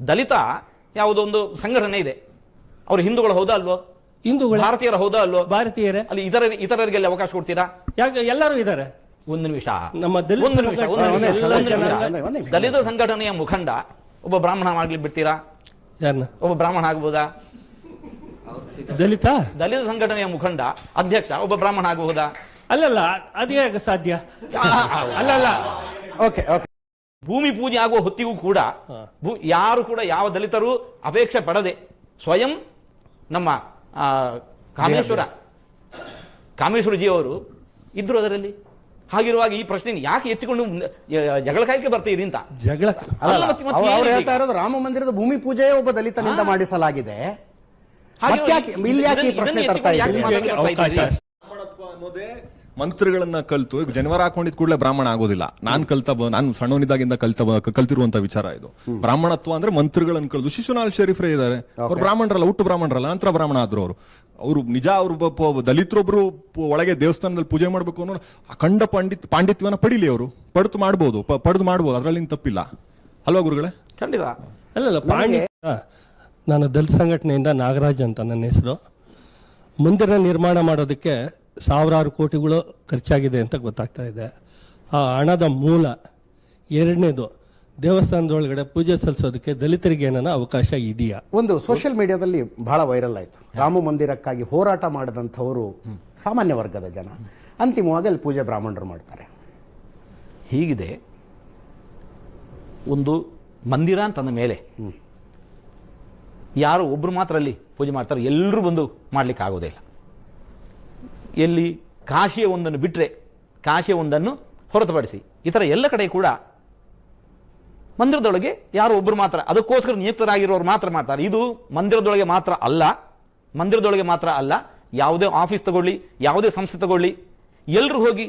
ದಲಿತ ಯಾವುದೋ ಒಂದು ಸಂಘಟನೆ ಇದೆ, ಅವರು ಹಿಂದೂಗಳು ಹೌದಾ ಅಲ್ವೋ? ಹಿಂದೂಗಳು ಭಾರತೀಯರ ಹೌದಾ ಅಲ್ವೋ? ಭಾರತೀಯರೇ. ಅಲ್ಲಿ ಇತರರಿಗೆ ಅವಕಾಶ ಕೊಡ್ತೀರಾ? ಯಾಕೆ ಎಲ್ಲರೂ ಇದ್ದಾರೆ. ಒಂದು ನಿಮಿಷ, ನಮ್ಮ ದಲಿತ ಸಂಘಟನೆಯ ಮುಖಂಡ ಒಬ್ಬ ಬ್ರಾಹ್ಮಣ ಮಾಡ್ಲಿಕ್ಕೆ ಬಿಡ್ತೀರಾ? ಯಾರನ್ನ? ಒಬ್ಬ ಬ್ರಾಹ್ಮಣ ಆಗ್ಬೋದಾ? ದಲಿತ ಸಂಘಟನೆಯ ಮುಖಂಡ ಅಧ್ಯಕ್ಷ ಒಬ್ಬ ಬ್ರಾಹ್ಮಣ ಆಗಬಹುದಾ? ಅಲ್ಲಲ್ಲ, ಅದೇ ಸಾಧ್ಯ ಅಲ್ಲಲ್ಲ. Okay okay. ಭೂಮಿ ಪೂಜೆ ಆಗುವ ಹೊತ್ತಿಗೂ ಕೂಡ ಯಾರು ಕೂಡ ಯಾವ ದಲಿತರು ಅಪೇಕ್ಷೆ ಪಡದೆ ಸ್ವಯಂ ನಮ್ಮ ಕಾಮೇಶ್ವರಜಿ ಅವರು ಇದ್ರು ಅದರಲ್ಲಿ. ಹಾಗಿರುವಾಗ ಈ ಪ್ರಶ್ನೆ ಯಾಕೆ ಎತ್ತಿಕೊಂಡು ಜಗಳ ಕಾಯ್ಕೆ ಬರ್ತೀರಿ ಅಂತ? ಜಗಳ ಅವ್ರು ಹೇಳ್ತಾ ಇರೋದು ರಾಮ ಮಂದಿರದ ಭೂಮಿ ಪೂಜೆ ಒಬ್ಬ ದಲಿತನಿಂದ ಮಾಡಿಸಲಾಗಿದೆ. ಮಂತ್ರಗಳನ್ನ ಕಲ್ತು ಈಗ ಜನವರ ಹಾಕೊಂಡಿದ್ ಕೂಡಲೇ ಬ್ರಾಹ್ಮಣ ಆಗೋದಿಲ್ಲ. ನಾನು ಸಣ್ಣವನಿದ್ದಾಗಿಂದ ಕಲ್ತಿರುವಂತ ವಿಚಾರ ಇದು. ಬ್ರಾಹ್ಮಣತ್ವ ಅಂದ್ರೆ ಮಂತ್ರಗಳನ್ನು ಕಲ್ತು ಶಿಶುನಾಳ್ ಶರೀಫ್ರೇ ಇದ್ದಾರೆ, ಅವ್ರು ಬ್ರಾಹ್ಮಣರಲ್ಲ, ಹುಟ್ಟು ಬ್ರಾಹ್ಮಣರಲ್ಲ, ನಂತರ ಬ್ರಾಹ್ಮಣ ಆದ್ರು ಅವರು ನಿಜ ಅವ್ರು ದಲಿತರೊಬ್ರು ಒಳಗೆ ದೇವಸ್ಥಾನದಲ್ಲಿ ಪೂಜೆ ಮಾಡ್ಬೇಕು ಅನ್ನೋ ಅಖಂಡ ಪಾಂಡಿತ್ಯವನ್ನ ಪಡಿಲಿ, ಅವರು ಪಡೆದು ಮಾಡ್ಬೋದು, ಅದ್ರಲ್ಲಿ ತಪ್ಪಿಲ್ಲ ಅಲ್ವಾ ಗುರುಗಳೇ? ಖಂಡಿತ. ಅಲ್ಲಲ್ಲ, ನಾನು ದಲಿತ ಸಂಘಟನೆಯಿಂದ ನಾಗರಾಜ್ ಅಂತ ನನ್ನ ಹೆಸರು. ಮಂದಿರ ನಿರ್ಮಾಣ ಮಾಡೋದಕ್ಕೆ ಸಾವಿರಾರು ಕೋಟಿಗಳು ಖರ್ಚಾಗಿದೆ ಅಂತ ಗೊತ್ತಾಗ್ತಾ ಇದೆ. ಆ ಹಣದ ಮೂಲ, ಎರಡನೇದು ದೇವಸ್ಥಾನದೊಳಗಡೆ ಪೂಜೆ ಸಲ್ಲಿಸೋದಕ್ಕೆ ದಲಿತರಿಗೆ ಏನಾನ ಅವಕಾಶ ಇದೆಯಾ? ಒಂದು ಸೋಷಿಯಲ್ ಮೀಡಿಯಾದಲ್ಲಿ ಬಹಳ ವೈರಲ್ ಆಯಿತು. ರಾಮ ಮಂದಿರಕ್ಕಾಗಿ ಹೋರಾಟ ಮಾಡಿದಂಥವರು ಸಾಮಾನ್ಯ ವರ್ಗದ ಜನ, ಅಂತಿಮವಾಗಿ ಅಲ್ಲಿ ಪೂಜೆ ಬ್ರಾಹ್ಮಣರು ಮಾಡ್ತಾರೆ. ಹೀಗಿದೆ ಒಂದು ಮಂದಿರ ಅಂತಂದ ಮೇಲೆ ಯಾರು ಒಬ್ರು ಮಾತ್ರ ಅಲ್ಲಿ ಪೂಜೆ ಮಾಡ್ತಾರೆ, ಎಲ್ಲರೂ ಬಂದು ಮಾಡ್ಲಿಕ್ಕೆ ಆಗೋದಿಲ್ಲ. ಎಲ್ಲಿ ಕಾಶಿಯ ಒಂದನ್ನು ಬಿಟ್ಟರೆ, ಕಾಶಿಯ ಒಂದನ್ನು ಹೊರತುಪಡಿಸಿ ಇತರ ಎಲ್ಲ ಕಡೆ ಕೂಡ ಮಂದಿರದೊಳಗೆ ಯಾರು ಒಬ್ರು ಮಾತ್ರ, ಅದಕ್ಕೋಸ್ಕರ ನಿಯುಕ್ತರಾಗಿರೋರು ಮಾತ್ರ ಮಾಡ್ತಾರೆ. ಇದು ಮಂದಿರದೊಳಗೆ ಮಾತ್ರ ಅಲ್ಲ, ಯಾವುದೇ ಆಫೀಸ್ ತಗೊಳ್ಳಿ, ಯಾವುದೇ ಸಂಸ್ಥೆ ತಗೊಳ್ಳಿ, ಎಲ್ಲರೂ ಹೋಗಿ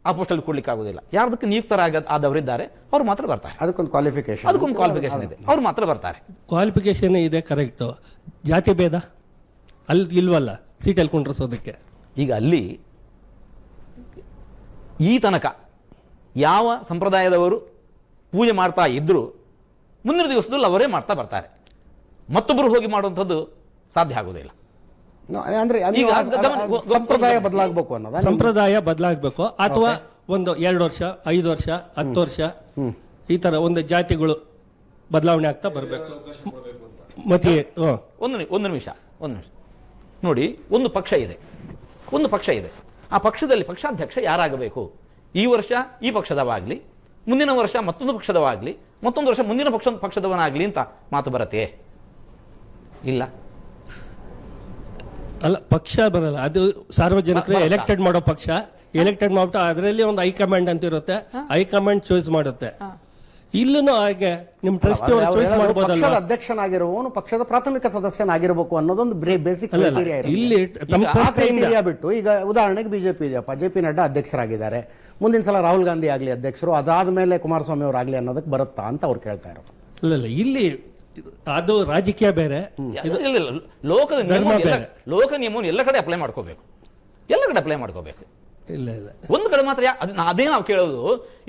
ಆ ಪೋಸ್ಟಲ್ಲಿ ಕೊಡ್ಲಿಕ್ಕೆ ಆಗೋದಿಲ್ಲ. ಯಾರದಕ್ಕೆ ನಿಯುಕ್ತರಾದವರಿದ್ದಾರೆ ಅವ್ರು ಮಾತ್ರ ಬರ್ತಾರೆ. ಅದಕ್ಕೊಂದು ಕ್ವಾಲಿಫಿಕೇಶನ್ ಇದೆ, ಅವ್ರು ಮಾತ್ರ ಬರ್ತಾರೆ. ಕ್ವಾಲಿಫಿಕೇಶನ್ ಇದೆ, ಕರೆಕ್ಟು. ಜಾತಿ ಭೇದ ಅಲ್ಲಿ ಇಲ್ವಲ್ಲ ಸೀಟಲ್ಲಿ ಕುಂಡ್ರಿಸೋದಕ್ಕೆ. ಈಗ ಅಲ್ಲಿ ಈ ತನಕ ಯಾವ ಸಂಪ್ರದಾಯದವರು ಪೂಜೆ ಮಾಡ್ತಾ ಇದ್ರು ಮುಂದಿನ ದಿವಸದಲ್ಲಿ ಅವರೇ ಮಾಡ್ತಾ ಬರ್ತಾರೆ. ಮತ್ತೊಬ್ಬರು ಹೋಗಿ ಮಾಡುವಂಥದ್ದು ಸಾಧ್ಯ ಆಗೋದಿಲ್ಲ. ಸಂಪ್ರದಾಯ ಬದಲಾಗಬೇಕು ಅನ್ನೋದು, ಸಂಪ್ರದಾಯ ಬದಲಾಗಬೇಕು, ಅಥವಾ ಒಂದು 2 ವರ್ಷ 5 ವರ್ಷ 10 ವರ್ಷ ಈ ತರ ಒಂದು ಜಾತಿಗಳು ಬದಲಾವಣೆ ಆಗ್ತಾ ಬರಬೇಕು. ಮತ್ತೆ ಒಂದು ನಿಮಿಷ ನೋಡಿ, ಒಂದು ಪಕ್ಷ ಇದೆ. ಆ ಪಕ್ಷದಲ್ಲಿ ಪಕ್ಷಾಧ್ಯಕ್ಷ ಯಾರಾಗಬೇಕು? ಈ ವರ್ಷ ಈ ಪಕ್ಷದವಾಗ್ಲಿ, ಮುಂದಿನ ವರ್ಷ ಮತ್ತೊಂದು ಪಕ್ಷದವಾಗ್ಲಿ, ಮತ್ತೊಂದು ವರ್ಷ ಮುಂದಿನ ಪಕ್ಷದವನಾಗ್ಲಿ ಅಂತ ಮಾತು ಬರತ್ತೆ? ಇಲ್ಲ. ಅಲ್ಲ, ಪಕ್ಷ ಬರಲ್ಲ, ಅದು ಸಾರ್ವಜನಿಕರು ಎಲೆಕ್ಟೆಡ್ ಮಾಡೋ ಪಕ್ಷ. ಎಲೆಕ್ಟೆಡ್ ಮಾಡ್ಬಿಟ್ಟು ಅದರಲ್ಲಿ ಒಂದು ಹೈಕಮಾಂಡ್ ಅಂತ ಇರುತ್ತೆ, ಹೈಕಮಾಂಡ್ ಚಾಯ್ಸ್ ಮಾಡುತ್ತೆ. ಇಲ್ಲೂ ಹಾಗೆ ನಿಮ್ಮ ಟ್ರಸ್ಟಿ ಅವರು ಚಾಯ್ಸ್ ಮಾಡಬಹುದಲ್ಲ. ಅಧ್ಯಕ್ಷನಾಗಿರುವವನು ಪಕ್ಷದ ಪ್ರಾಥಮಿಕ ಸದಸ್ಯನಾಗಿರಬೇಕು ಅನ್ನೋದೊಂದು ಬೇಸಿಕ್ ಇಲ್ಲಿ ಕ್ರೈಟೀರಿಯಾ ಬಿಟ್ಟು, ಈಗ ಉದಾಹರಣೆಗೆ ಬಿಜೆಪಿ ಇದೆಯಪ್ಪ, ಜೆ.ಪಿ. ನಡ್ಡಾ ಅಧ್ಯಕ್ಷರಾಗಿದ್ದಾರೆ, ಮುಂದಿನ ಸಲ ರಾಹುಲ್ ಗಾಂಧಿ ಆಗಲಿ ಅಧ್ಯಕ್ಷರು, ಅದಾದ್ಮೇಲೆ ಕುಮಾರಸ್ವಾಮಿ ಅವರಾಗಲಿ ಅನ್ನೋದಕ್ಕೆ ಬರುತ್ತಾ ಅಂತ ಅವ್ರು ಕೇಳ್ತಾ ಇರೋದು. ಇಲ್ಲ, ಇಲ್ಲಿ ಅದು ರಾಜಕೀಯ ಬೇರೆ, ಲೋಕ ನಿಯಮವನ್ನು ಎಲ್ಲ ಕಡೆ ಅಪ್ಲೈ ಮಾಡ್ಕೋಬೇಕು. ಇಲ್ಲ, ಒಂದು ಕಡೆ ಮಾತ್ರ ಅದೇ ನಾವು ಕೇಳೋದು,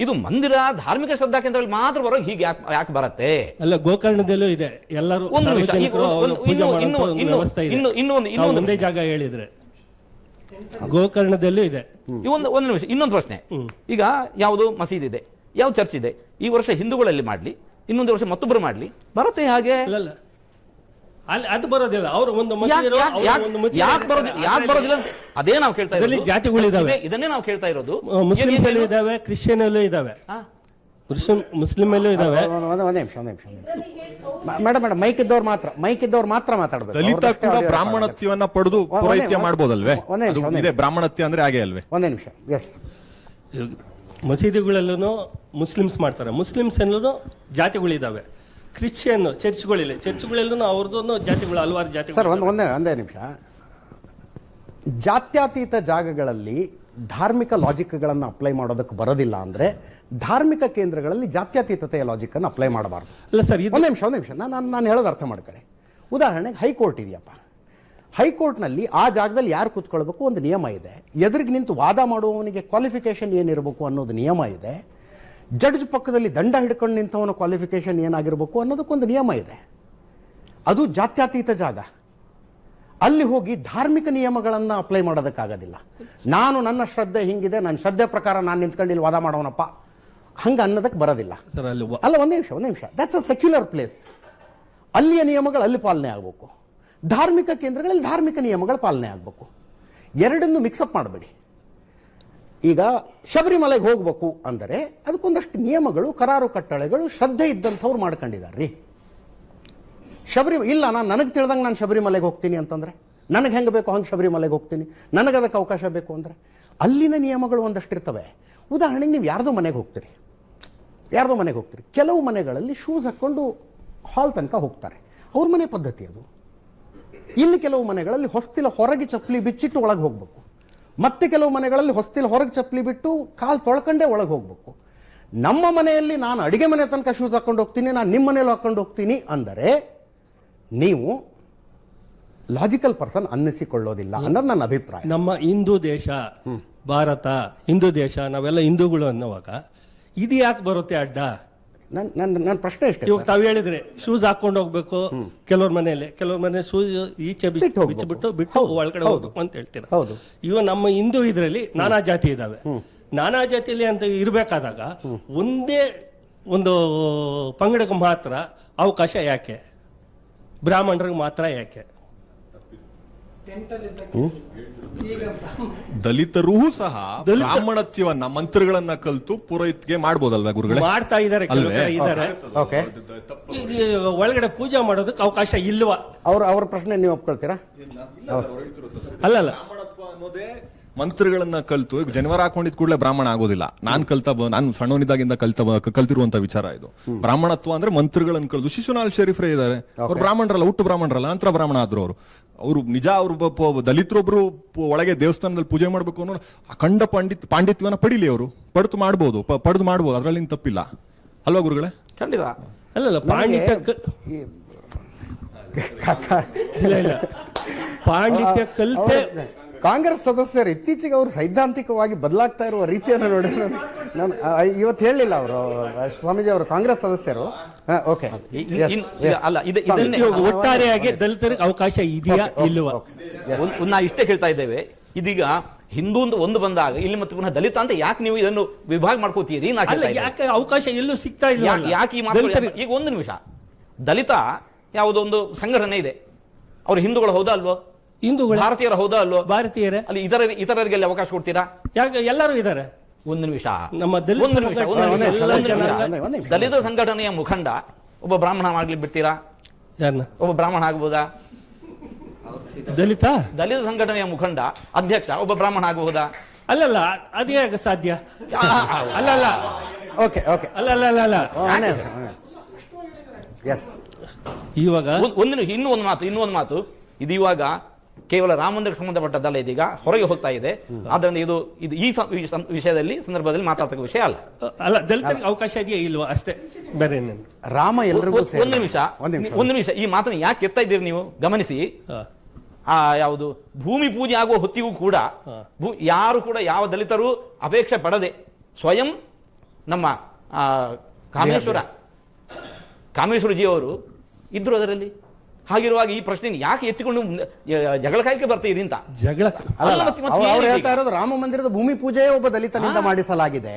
ಇದು ಮಂದಿರ ಧಾರ್ಮಿಕ ಶ್ರದ್ಧಾ ಕೇಂದ್ರದಲ್ಲಿ ಮಾತ್ರ ಬರೋ ಹೀಗೆ ಯಾಕೆ ಬರುತ್ತೆ? ಅಲ್ಲ, ಗೋಕರ್ಣದಲ್ಲೂ ಇದೆ, ಎಲ್ಲರೂ ಒಂದೇ ಜಾಗ ಹೇಳಿದ್ರೆ ಗೋಕರ್ಣದಲ್ಲೂ ಇದೆ. ಒಂದು ನಿಮಿಷ, ಇನ್ನೊಂದು ಪ್ರಶ್ನೆ. ಈಗ ಯಾವುದು ಮಸೀದಿ ಇದೆ, ಯಾವ ಚರ್ಚ್ ಇದೆ, ಈ ವರ್ಷ ಹಿಂದೂಗಳಲ್ಲಿ ಮಾಡ್ಲಿ, ಇನ್ನೊಂದು ವರ್ಷ ಮತ್ತೊಬ್ಬರು ಮಾಡ್ಲಿ, ಬರುತ್ತೆ ಹಾಗೆ? ಅದು ಬರೋದಿಲ್ಲ. ಅವರು ಒಂದು ಯಾಕೆ ಬರೋದಿಲ್ಲ ಅದೇ ನಾವು ಕೇಳ್ತಾ ಇರೋದು. ಜಾತಿಗಳಿದಾವೆ, ಇದನ್ನೇ ನಾವು ಕೇಳ್ತಾ ಇರೋದು. ಮುಸ್ಲಿಮ್ಸ್ ಅಲ್ಲೂ ಇದಾವೆ, ಕ್ರಿಶ್ಚಿಯನ್ ಅಲ್ಲೂ ಇದಾವೆ, ಮುಸ್ಲಿಂ ಅಲ್ಲೂ ಇದಾವೆ. ಒಂದೇ ನಿಮಿಷ ಮೇಡಮ್, ಮೈಕ್ ಇದ್ದವ್ರು ಮಾತ್ರ ಮಾತಾಡಬೇಕು. ದಲಿತ ಕೂಡ ಬ್ರಾಹ್ಮಣತ್ವವನ್ನ ಪಡೆದು ಪೌರೋಹಿತ್ಯ ಮಾಡ್ಬೋದಲ್ವೇ? ಬ್ರಾಹ್ಮಣತ್ವ ಅಂದ್ರೆ ಹಾಗೆ ಅಲ್ವೇ? ಒಂದೇ ನಿಮಿಷ. ಎಸ್, ಮಸೀದಿಗಳಲ್ಲೂ ಮುಸ್ಲಿಮ್ಸ್ ಮಾಡ್ತಾರೆ, ಮುಸ್ಲಿಮ್ಸ್ ಎಲ್ಲೂ ಜಾತಿಗಳಿದಾವೆ. ಕ್ರಿಶ್ಚಿಯನ್ ಚರ್ಚ್ಗಳಲ್ಲೂ ಅವ್ರದ್ದು ಜಾತಿಗಳು, ಹಲವಾರು ಜಾತಿಗಳು. ಸರ್, ಒಂದೇ ನಿಮಿಷ. ಜಾತ್ಯತೀತ ಜಾಗಗಳಲ್ಲಿ ಧಾರ್ಮಿಕ ಲಾಜಿಕ್ಗಳನ್ನು ಅಪ್ಲೈ ಮಾಡೋದಕ್ಕೆ ಬರೋದಿಲ್ಲ ಅಂದ್ರೆ ಧಾರ್ಮಿಕ ಕೇಂದ್ರಗಳಲ್ಲಿ ಜಾತ್ಯತೀತತೆಯ ಲಾಜಿಕ್ ಅನ್ನು ಅಪ್ಲೈ ಮಾಡಬಾರ್ದು. ಅಲ್ಲ ಸರ್, ಒಂದ್ ನಿಮಿಷ ನಾನು ಹೇಳೋದು ಅರ್ಥ ಮಾಡ್ಕೊಳ್ಳಿ. ಉದಾಹರಣೆಗೆ ಹೈಕೋರ್ಟ್ ಇದೆಯಪ್ಪ, ಹೈಕೋರ್ಟ್ನಲ್ಲಿ ಆ ಜಾಗದಲ್ಲಿ ಯಾರು ಕೂತ್ಕೊಳ್ಬೇಕು ಒಂದು ನಿಯಮ ಇದೆ. ಎದುರಿಗೆ ನಿಂತು ವಾದ ಮಾಡುವವನಿಗೆ ಕ್ವಾಲಿಫಿಕೇಶನ್ ಏನಿರಬೇಕು ಅನ್ನೋದು ನಿಯಮ ಇದೆ. ಜಡ್ಜ್ ಪಕ್ಕದಲ್ಲಿ ದಂಡ ಹಿಡ್ಕೊಂಡು ನಿಂತವನ ಕ್ವಾಲಿಫಿಕೇಶನ್ ಏನಾಗಿರಬೇಕು ಅನ್ನೋದಕ್ಕೊಂದು ನಿಯಮ ಇದೆ. ಅದು ಜಾತ್ಯತೀತ ಜಾಗ. ಅಲ್ಲಿ ಹೋಗಿ ಧಾರ್ಮಿಕ ನಿಯಮಗಳನ್ನು ಅಪ್ಲೈ ಮಾಡೋದಕ್ಕಾಗೋದಿಲ್ಲ. ನಾನು ನನ್ನ ಶ್ರದ್ಧೆ ಹಿಂಗಿದೆ, ನನ್ನ ಶ್ರದ್ಧೆ ಪ್ರಕಾರ ನಾನು ನಿಂತ್ಕೊಂಡು ಇಲ್ಲಿ ವಾದ ಮಾಡೋನಪ್ಪ ಹಂಗೆ ಅನ್ನೋದಕ್ಕೆ ಬರೋದಿಲ್ಲ. ಸರ್ ಅಲ್ಲಿ ಅಲ್ಲ, ಒಂದು ನಿಮಿಷ. That's a secular place. ಅಲ್ಲಿಯ ನಿಯಮಗಳು ಅಲ್ಲಿ ಪಾಲನೆ ಆಗಬೇಕು, ಧಾರ್ಮಿಕ ಕೇಂದ್ರಗಳಲ್ಲಿ ಧಾರ್ಮಿಕ ನಿಯಮಗಳ ಪಾಲನೆ ಆಗಬೇಕು. ಎರಡನ್ನು ಮಿಕ್ಸಪ್ ಮಾಡಬೇಡಿ. ಈಗ ಶಬರಿಮಲೆಗೆ ಹೋಗ್ಬೇಕು ಅಂದರೆ ಅದಕ್ಕೊಂದಷ್ಟು ನಿಯಮಗಳು, ಕರಾರು ಕಟ್ಟಳೆಗಳು ಶ್ರದ್ಧೆ ಇದ್ದಂಥವ್ರು ಮಾಡ್ಕೊಂಡಿದ್ದಾರೆ. ಇಲ್ಲ, ನನಗೆ ತಿಳಿದಂಗೆ ನಾನು ಶಬರಿಮಲೆಗೆ ಹೋಗ್ತೀನಿ ಅಂತಂದರೆ, ನನಗೆ ಹೆಂಗೆ ಬೇಕು ಹಂಗೆ ಶಬರಿಮಲೆಗೆ ಹೋಗ್ತೀನಿ, ನನಗೆ ಅದಕ್ಕೆ ಅವಕಾಶ ಬೇಕು ಅಂದರೆ ಅಲ್ಲಿನ ನಿಯಮಗಳು ಒಂದಷ್ಟು ಇರ್ತವೆ. ಉದಾಹರಣೆಗೆ ನೀವು ಯಾರ್ದೋ ಮನೆಗೆ ಹೋಗ್ತೀರಿ. ಕೆಲವು ಮನೆಗಳಲ್ಲಿ ಶೂಸ್ ಹಾಕ್ಕೊಂಡು ಹಾಲ್ ತನಕ ಹೋಗ್ತಾರೆ, ಅವ್ರ ಮನೆ ಪದ್ಧತಿ ಅದು. ಇನ್ನು ಕೆಲವು ಮನೆಗಳಲ್ಲಿ ಹೊಸ್ತಿಲ ಹೊರಗೆ ಚಪ್ಪಲಿ ಬಿಚ್ಚಿಟ್ಟು ಒಳಗೆ ಹೋಗ್ಬೇಕು. ಮತ್ತೆ ಕೆಲವು ಮನೆಗಳಲ್ಲಿ ಹೊಸ್ತಿಲ ಹೊರಗೆ ಚಪ್ಪಲಿ ಬಿಟ್ಟು ಕಾಲು ತೊಳ್ಕೊಂಡೇ ಒಳಗೆ ಹೋಗ್ಬೇಕು. ನಮ್ಮ ಮನೆಯಲ್ಲಿ ನಾನು ಅಡಿಗೆ ಮನೆ ತನಕ ಶೂಸ್ ಹಾಕೊಂಡು ಹೋಗ್ತೀನಿ, ನಾನು ನಿಮ್ಮ ಮನೇಲಿ ಹಾಕೊಂಡು ಹೋಗ್ತೀನಿ ಅಂದರೆ ನೀವು ಲಾಜಿಕಲ್ ಪರ್ಸನ್ ಅನ್ನಿಸಿಕೊಳ್ಳೋದಿಲ್ಲ ಅನ್ನೋದು ನನ್ನ ಅಭಿಪ್ರಾಯ. ನಮ್ಮ ಹಿಂದೂ ದೇಶ, ಭಾರತ ಹಿಂದೂ ದೇಶ, ನಾವೆಲ್ಲ ಹಿಂದೂಗಳು ಅನ್ನುವಾಗ ಇದು ಯಾಕೆ ಬರುತ್ತೆ ಅಡ್ಡ? ನನ್ನ ಪ್ರಶ್ನೆ ಇಷ್ಟೇ. ಇವಾಗ ತಾವು ಹೇಳಿದ್ರೆ ಶೂಸ್ ಹಾಕೊಂಡು ಹೋಗ್ಬೇಕು, ಕೆಲವ್ರ ಮನೆ ಶೂಸ್ ಈಚೆ ಬಿಟ್ಟು ಒಳಗಡೆ ಹೋಗ್ಬೇಕು ಅಂತ ಹೇಳ್ತೀರಾ. ಹೌದು. ಇವಾಗ ನಮ್ಮ ಹಿಂದೂ ಇದರಲ್ಲಿ ನಾನಾ ಜಾತಿ ಇದಾವೆ. ನಾನಾ ಜಾತಿಯಲ್ಲಿ ಅಂತ ಇರಬೇಕಾದಾಗ ಒಂದೇ ಒಂದು ಪಂಗಡಕ್ಕೆ ಮಾತ್ರ ಅವಕಾಶ ಯಾಕೆ, ಬ್ರಾಹ್ಮಣರಿಗೆ ಮಾತ್ರ ಯಾಕೆ? ದಲಿತರೂ ಸಹ ಬ್ರಾಹ್ಮಣತ್ಯವನ್ನ ಮಂತ್ರಗಳನ್ನ ಕಲ್ತು ಪುರೋಹಿತ್ಗೆ ಮಾಡ್ಬೋದಲ್ವಾ ಗುರುಗಳೇ? ಮಾಡ್ತಾ ಇದ್ದಾರೆ, ಒಳಗಡೆ ಪೂಜೆ ಮಾಡೋದಕ್ಕೆ ಅವಕಾಶ ಇಲ್ವಾ? ಅವ್ರ ಪ್ರಶ್ನೆ ನೀವು ಒಪ್ಕೊಳ್ತೀರಾ? ಅಲ್ಲ, ಬ್ರಾಹ್ಮಣತ್ವ ಅನ್ನೋದೇ ಮಂತ್ರಗಳನ್ನ ಕಲ್ತು ಈಗ ಜನವರ ಹಾಕೊಂಡಿದ್ ಕೂಡಲೇ ಬ್ರಾಹ್ಮಣ ಆಗೋದಿಲ್ಲ. ನಾನು ಸಣ್ಣವನಿದ್ದಾಗಿಂದ ಕಲ್ತಿರುವಂತ ವಿಚಾರ ಇದು. ಬ್ರಾಹ್ಮಣತ್ವ ಅಂದ್ರೆ ಮಂತ್ರಗಳನ್ನ ಕಲ್ತು ಶಿಶುನಾಲ್ ಶರೀಫ್ರೇ ಇದ್ದಾರೆ, ಅವ್ರು ಬ್ರಾಹ್ಮಣರಲ್ಲ, ಹುಟ್ಟು ಬ್ರಾಹ್ಮಣರಲ್ಲ, ನಂತರ ಬ್ರಾಹ್ಮಣ ಆದ್ರು ಅವರು ನಿಜ ಅವ್ರು ದಲಿತರೊಬ್ರು ಒಳಗೆ ದೇವಸ್ಥಾನದಲ್ಲಿ ಪೂಜೆ ಮಾಡ್ಬೇಕು ಅನ್ನೋ ಅಖಂಡ ಪಾಂಡಿತ್ಯವನ್ನ ಪಡಿಲಿ, ಅವರು ಪಡೆದು ಮಾಡ್ಬೋದು, ಅದ್ರಲ್ಲಿ ತಪ್ಪಿಲ್ಲ ಅಲ್ವಾ ಗುರುಗಳೇ? ಖಂಡಿತ. ಅಲ್ಲ, ಪಾಂಡಿತ್ಯ ಕಲಿತೆ ಕಾಂಗ್ರೆಸ್ ಸದಸ್ಯರು ಇತ್ತೀಚೆಗೆ ಅವರು ಸೈದ್ಧಾಂತಿಕವಾಗಿ ಬದಲಾಗ್ತಾ ಇರುವ ರೀತಿಯನ್ನು ನೋಡಿ ನಾನು ಇವತ್ತು ಹೇಳಲಿಲ್ಲ. ಅವರು ಸ್ವಾಮೀಜಿ ಅವರು ಕಾಂಗ್ರೆಸ್ ಸದಸ್ಯರು. ಓಕೆ, ಒಟ್ಟಾರೆಯಾಗಿ ದಲಿತರಿಗೆ ಅವಕಾಶ ಇದೆಯಾ ಇಲ್ವಾ? ನಾವು ಇಷ್ಟೇ ಹೇಳ್ತಾ ಇದ್ದೇವೆ. ಇದೀಗ ಹಿಂದೂ ಒಂದು ಬಂದಾಗ ಇಲ್ಲಿ ಮತ್ತೆ ಪುನಃ ದಲಿತ ಅಂತ ಯಾಕೆ ನೀವು ಇದನ್ನು ವಿಭಾಗ ಮಾಡ್ಕೋತೀರಿ? ಯಾಕೆ ಅವಕಾಶ ಎಲ್ಲೂ ಸಿಗ್ತಾ ಇಲ್ಲ? ಯಾಕೆ ಈ ಮಾತು? ಈಗ ಒಂದು ನಿಮಿಷ, ದಲಿತ ಯಾವುದೋ ಒಂದು ಸಂಘಟನೆ ಇದೆ, ಅವರು ಹಿಂದೂಗಳು ಹೌದಾ ಅಲ್ವೋ? ಹಿಂದೂಗಳು ಭಾರತೀಯರ ಹೌದಾ ಅಲ್ವೋ? ಭಾರತೀಯರೇ. ಅಲ್ಲಿ ಇತರರಿಗೆ ಅವಕಾಶ ಕೊಡ್ತೀರಾ? ಯಾಕೆ ಎಲ್ಲರೂ ಇದ್ದಾರೆ. ಒಂದು ನಿಮಿಷ, ನಮ್ಮ ದಲಿತ ಸಂಘಟನೆಯ ಮುಖಂಡ ಒಬ್ಬ ಬ್ರಾಹ್ಮಣ ಮಾಡ್ಲಿಕ್ಕೆ ಬಿಡ್ತೀರಾ? ಯಾರನ್ನ? ಒಬ್ಬ ಬ್ರಾಹ್ಮಣ ಆಗ್ಬೋದಾ? ದಲಿತ ಸಂಘಟನೆಯ ಮುಖಂಡ ಅಧ್ಯಕ್ಷ ಒಬ್ಬ ಬ್ರಾಹ್ಮಣ ಆಗಬಹುದಾ? ಅಲ್ಲಲ್ಲ, ಅದೇ ಸಾಧ್ಯ. ಅಲ್ಲಲ್ಲ, ಓಕೆ ಓಕೆ, ಅಲ್ಲ. ಇವಾಗ ಇನ್ನೂ ಒಂದು ಮಾತು. ಇದು ಇವಾಗ ಕೇವಲ ರಾಮ ಮಂದಿರಕ್ಕೆ ಸಂಬಂಧಪಟ್ಟದ್ದಲ್ಲ, ಇದೀಗ ಹೊರಗೆ ಹೋಗ್ತಾ ಇದೆ. ಆದ್ದರಿಂದ ಇದು ಈ ವಿಷಯದಲ್ಲಿ ಸಂದರ್ಭದಲ್ಲಿ ಮಾತಾಡ್ತಕ್ಕ ವಿಷಯ ಅಲ್ಲ. ದಲಿತರಿಗೆ ಅವಕಾಶ ಇದೆಯಾ ಇಲ್ವಾ ಅಷ್ಟೇ, ಬೇರೆ ರಾಮ ಎಲ್ರಿಗೂ. ಒಂದು ನಿಮಿಷ, ಈ ಮಾತನ್ನು ಯಾಕೆ ಎತ್ತಾ ಇದ್ದೀರಿ ನೀವು ಗಮನಿಸಿ. ಯಾವುದು ಭೂಮಿ ಪೂಜೆ ಆಗುವ ಹೊತ್ತಿಗೂ ಕೂಡ ಯಾರು ಕೂಡ ಯಾವ ದಲಿತರು ಅಪೇಕ್ಷೆ ಪಡದೆ ಸ್ವಯಂ ನಮ್ಮ ಕಾಮೇಶ್ವರಜಿ ಅವರು ಇದ್ರು ಅದರಲ್ಲಿ. ಹಾಗಿರುವಾಗ ಈ ಪ್ರಶ್ನೆ ಯಾಕೆ ಎತ್ತಿಕೊಂಡು ಜಗಳ ಕಾಯ್ಕೆ ಬರ್ತೀರಿ ಅಂತ? ಜಗಳ ಹೇಳ್ತಾ ಇರೋದು ರಾಮ ಮಂದಿರದ ಭೂಮಿ ಪೂಜೆ ಒಬ್ಬ ದಲಿತನಿಂದ ಮಾಡಿಸಲಾಗಿದೆ.